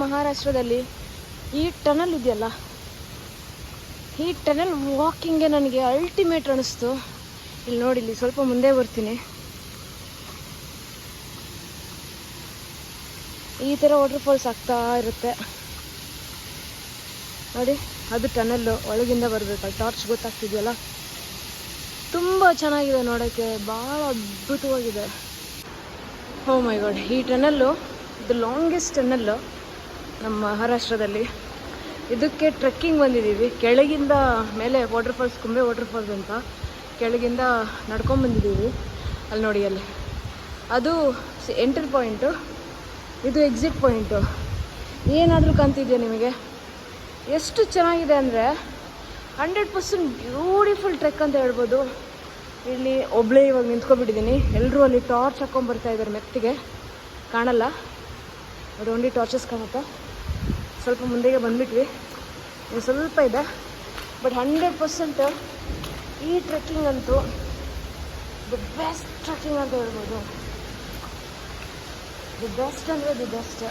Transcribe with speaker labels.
Speaker 1: ಮಹಾರಾಷ್ಟ್ರದಲ್ಲಿ ಈ ಟನಲ್ ಇದೆಯಲ್ಲ, ಈ ಟನಲ್ ವಾಕಿಂಗ್ಗೆ ನನಗೆ ಅಲ್ಟಿಮೇಟ್ ಅನ್ನಿಸ್ತು. ಇಲ್ಲಿ ನೋಡಿ, ಇಲ್ಲಿ ಸ್ವಲ್ಪ ಮುಂದೆ ಬರ್ತೀನಿ. ಈ ಥರ ವಾಟರ್ ಫಾಲ್ಸ್ ಆಗ್ತಾ ಇರುತ್ತೆ ನೋಡಿ. ಅದು ಟನಲ್ಲು, ಒಳಗಿಂದ ಬರಬೇಕು. ಟಾರ್ಚ್ ಗೊತ್ತಾಗ್ತಿದೆಯಲ್ಲ, ತುಂಬ ಚೆನ್ನಾಗಿದೆ ನೋಡೋಕ್ಕೆ, ಭಾಳ ಅದ್ಭುತವಾಗಿದೆ. ಓ ಮೈ ಗಾಡ್, ಈ ಟನಲ್ಲು ದ ಲಾಂಗೆಸ್ಟ್ ಟನಲ್ಲು ನಮ್ಮ ಮಹಾರಾಷ್ಟ್ರದಲ್ಲಿ. ಇದಕ್ಕೆ ಟ್ರೆಕ್ಕಿಂಗ್ ಬಂದಿದ್ದೀವಿ. ಕೆಳಗಿಂದ ಮೇಲೆ ವಾಟರ್ ಫಾಲ್ಸ್, ಕುಂಬೆ ವಾಟರ್ ಫಾಲ್ಸ್ ಅಂತ ಕೆಳಗಿಂದ ನಡ್ಕೊಂಬಂದಿದ್ದೀವಿ. ಅಲ್ಲಿ ನೋಡಿ, ಅಲ್ಲಿ ಅದು ಎಂಟ್ರಿ ಪಾಯಿಂಟು, ಇದು ಎಕ್ಸಿಟ್ ಪಾಯಿಂಟು. ಏನಾದರೂ ಕಾಣ್ತಿದೆಯಾ ನಿಮಗೆ? ಎಷ್ಟು ಚೆನ್ನಾಗಿದೆ ಅಂದರೆ 100% ಬ್ಯೂಟಿಫುಲ್ ಟ್ರೆಕ್ ಅಂತ ಹೇಳ್ಬೋದು. ಇಲ್ಲಿ ಒಬ್ಬಳೇ ಇವಾಗ ನಿಂತ್ಕೊಬಿಟ್ಟಿದ್ದೀನಿ. ಎಲ್ಲರೂ ಅಲ್ಲಿ ಟಾರ್ಚ್ ಹಾಕ್ಕೊಂಬರ್ತಾ ಇದ್ದಾರೆ. ಮೆತ್ತಿಗೆ ಕಾಣಲ್ಲ, ಅದು ಓನ್ಲಿ ಟಾರ್ಚಸ್ ಕಾಣುತ್ತಾ. ಸ್ವಲ್ಪ ಮುಂದೆಗೆ ಬಂದುಬಿಟ್ವಿ, ಇನ್ನು ಸ್ವಲ್ಪ ಇದೆ. ಬಟ್ 100% ಈ ಟ್ರೆಕ್ಕಿಂಗ್ ಅಂತೂ ದಿ ಬೆಸ್ಟ್ ಟ್ರೆಕ್ಕಿಂಗ್ ಅಂತ ಹೇಳ್ಬೋದು. ದಿ ಬೆಸ್ಟ್ ಅಂದರೆ ದಿ ಬೆಸ್ಟ್.